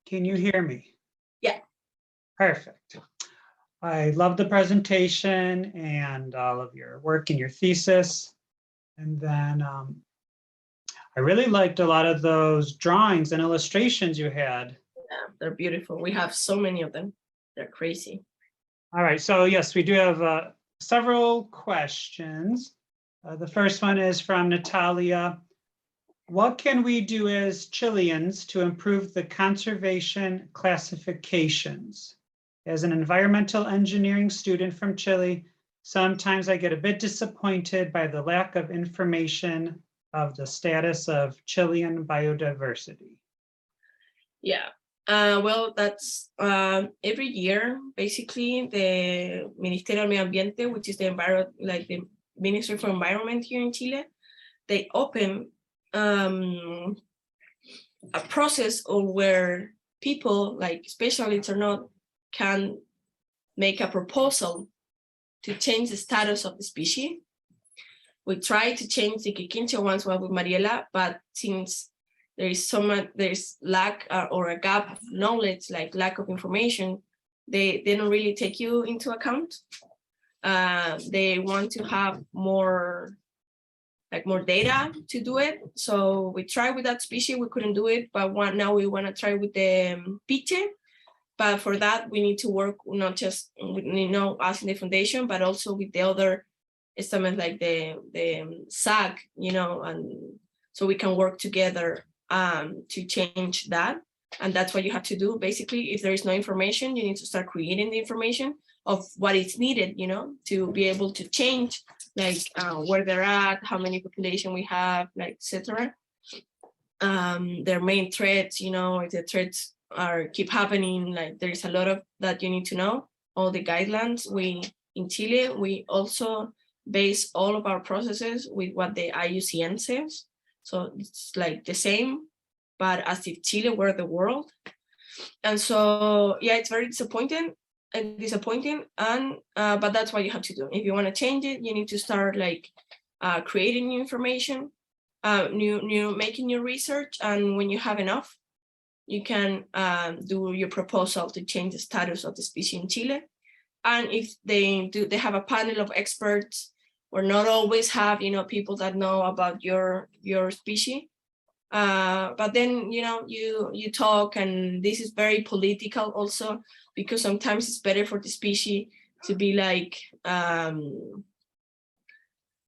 Speaker 3: Can you hear me?
Speaker 1: Perfect. I love the presentation and all of your work and your thesis. And then I really liked a lot of those drawings and illustrations you had.
Speaker 2: Yeah, they're beautiful. We have so many of them. They're crazy.
Speaker 1: All right, so yes, we do have several questions. The first one is from Natalia. What can we do as Chileans to improve the conservation classifications? As an environmental engineering student from Chile, sometimes I get a bit disappointed by the lack of information of the status of Chilean biodiversity.
Speaker 2: Yeah, well, that's every year, basically, the Ministerio del Medio Ambiente, which is the Ministry for Environment here in Chile, they open a process where people, like specialists or not, can make a proposal to change the status of the species. We tried to change the Quichincha ones with Mariela, but since there is so much, there's lack or a gap of knowledge, like lack of information, they don't really take you into account. They want to have more data to do it. So we tried with that species, we couldn't do it, but now we want to try with the piche. But for that, we need to work not just with, us in the foundation, but also with the other instruments like the SAG, and so we can work together to change that. And that's what you have to do. Basically, if there is no information, you need to start creating the information of what is needed, to be able to change, like where they're at, how many population we have, like, etc. Their main threats, if the threats keep happening, like there's a lot of that you need to know, all the guidelines. In Chile, we also base all of our processes with what the IUCN says. So it's like the same, but as if Chile were the world. And so, yeah, it's very disappointing, and but that's what you have to do. If you want to change it, you need to start creating new information, making new research, and when you have enough, you can do your proposal to change the status of the species in Chile. And if they have a panel of experts, or not always have people that know about your species. But then you talk, and this is very political also, because sometimes it's better for the species to be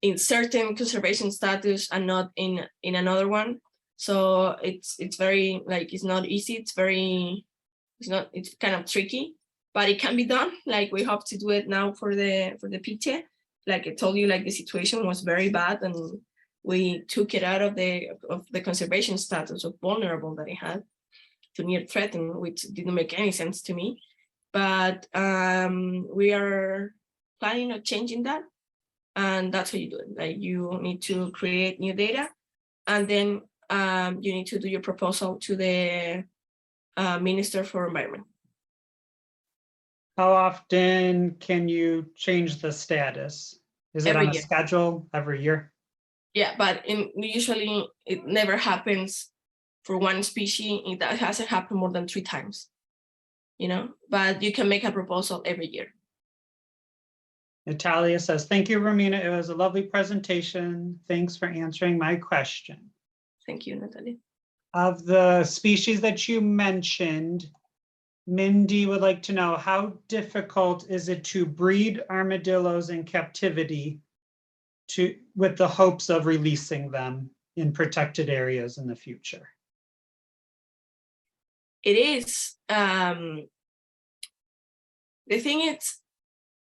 Speaker 2: in certain conservation status and not in another one. So it's very it's not easy. It's kind of tricky, but it can be done. We hope to do it now for the piche. Like I told you, the situation was very bad, and we took it out of the conservation status of vulnerable that it had to near threatened, which didn't make any sense to me. But we are planning on changing that, and that's how you do it. You need to create new data, and then you need to do your proposal to the Minister for Environment.
Speaker 1: How often can you change the status? Is it on a schedule every year?
Speaker 2: Yeah, but usually it never happens for one species. It hasn't happened more than 3 times, but you can make a proposal every year.
Speaker 1: Natalia says, thank you, Rominna. It was a lovely presentation. Thanks for answering my question.
Speaker 2: Thank you, Natalia.
Speaker 1: Of the species that you mentioned, Mindy would like to know, how difficult is it to breed armadillos in captivity with the hopes of releasing them in protected areas in the future?
Speaker 2: It is. The thing is,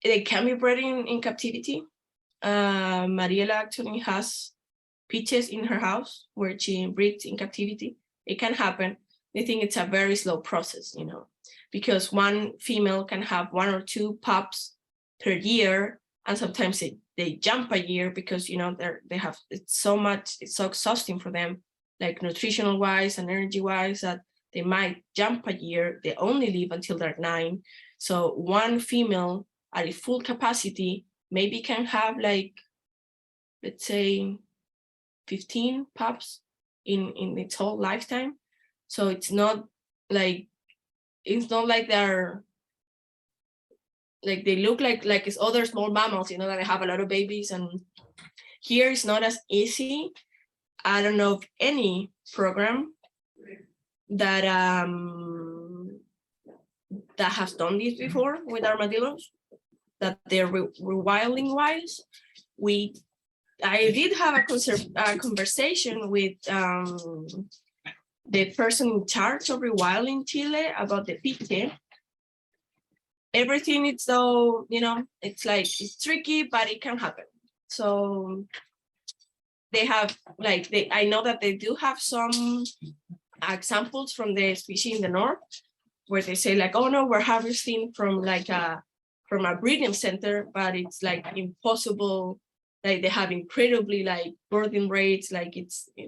Speaker 2: they can be bred in captivity. Mariela actually has piches in her house where she breeds in captivity. It can happen. I think it's a very slow process, because one female can have 1 or 2 pups per year, and sometimes they jump a year because it's so exhausting for them, nutritional wise and energy wise, that they might jump a year. They only live until they're 9. So one female at a full capacity maybe can have let's say 15 pups in its whole lifetime. So it's not like they're like they look like it's other small mammals, you know, that have a lot of babies. And here it's not as easy. I don't know of any program that that has done this before with armadillos, that they're rewilding wise. I did have a conversation with the person in charge of rewilding Chile about the pite. Everything is so, you know, it's like, it's tricky, but it can happen. So they have like, I know that they do have some examples from the species in the north where they say like, oh no, we're harvesting from like from a breeding center, but it's like impossible. Like they have incredibly like birthing rates, like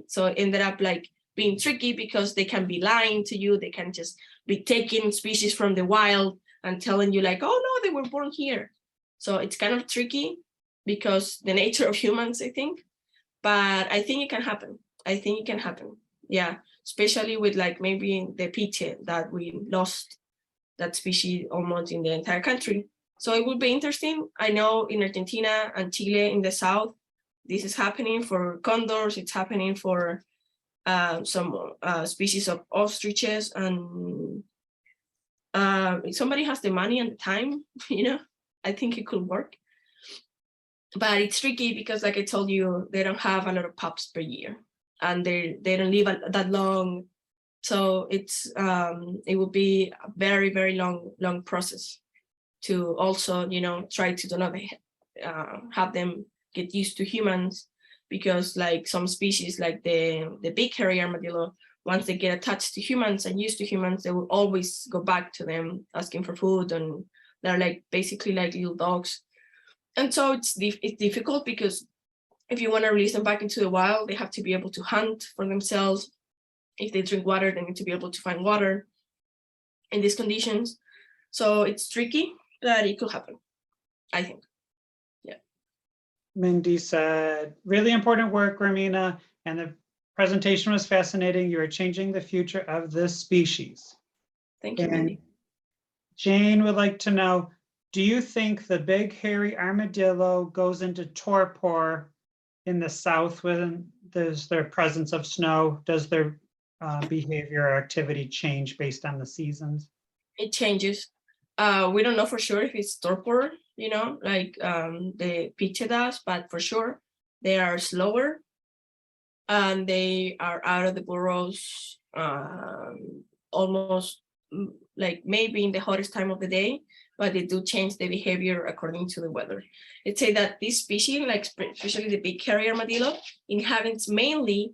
Speaker 2: so it ended up like being tricky because they can be lying to you. They can just be taking species from the wild and telling you like, oh no, they were born here. So it's kind of tricky because the nature of humans, I think, but I think it can happen. I think it can happen. Yeah, especially with like maybe the pite that we lost that species almost in the entire country. So it would be interesting. I know in Argentina and Chile in the south, this is happening for condors. It's happening for some species of ostriches. And if somebody has the money and the time, you know, I think it could work. But it's tricky because, like I told you, they don't have a lot of pups per year, and they don't live that long. So it's it would be a very, very long process to also, you know, try to do not have them get used to humans, because like some species like the big hairy armadillo, once they get attached to humans and used to humans, they will always go back to them asking for food, and they're like basically like little dogs. And so it's difficult because if you want to release them back into the wild, they have to be able to hunt for themselves. If they drink water, they need to be able to find water in these conditions. So it's tricky, but it could happen, I think. Yeah.
Speaker 3: Mindy said, really important work, Rominna, and the presentation was fascinating. You are changing the future of this species.
Speaker 2: Thank you, Mindy.
Speaker 3: Jane would like to know, do you think the big hairy armadillo goes into torpor in the south when there's their presence of snow? Does their behavior or activity change based on the seasons?
Speaker 2: It changes. We don't know for sure if it's torpor, you know, like the pite does, but for sure they are slower and they are out of the burrows almost like maybe in the hottest time of the day, but they do change the behavior according to the weather. Let's say that this species, like especially the big hairy armadillo, inhabits mainly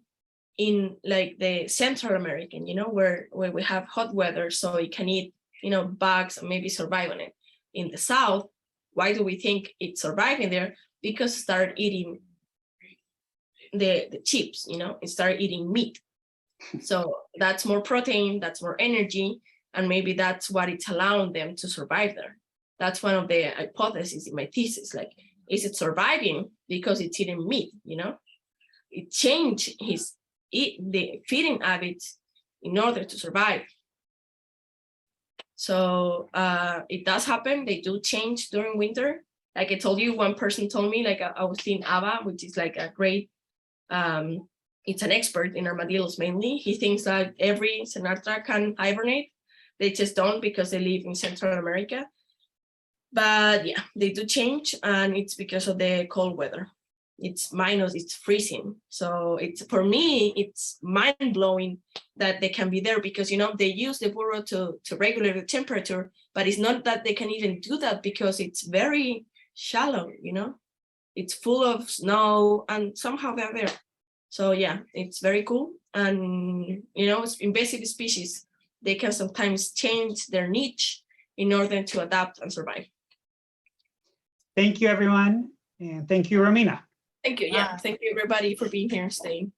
Speaker 2: in like the Central American, you know, where we have hot weather, so it can eat, you know, bugs and maybe survive on it. In the south, why do we think it's surviving there? Because it started eating the chips, you know, it started eating meat. So that's more protein, that's more energy, and maybe that's what it's allowing them to survive there. That's one of the hypotheses in my thesis. Like, is it surviving because it's eating meat, you know? It changed the feeding habits in order to survive. So it does happen. They do change during winter. Like I told you, one person told me, like Agustin Aba, which is like a great, it's an expert in armadillos mainly. He thinks that every Xenarthra can hibernate. They just don't because they live in Central America. But yeah, they do change, and it's because of the cold weather. It's minus, it's freezing. So it's, for me, it's mind-blowing that they can be there, because, you know, they use the burrow to regulate the temperature, but it's not that they can even do that because it's very shallow, you know, it's full of snow and somehow they're there. So yeah, it's very cool. And, you know, it's invasive species, they can sometimes change their niche in order to adapt and survive.
Speaker 3: Thank you, everyone. And thank you, Rominna.
Speaker 2: Thank you. Yeah, thank you everybody for being here and staying.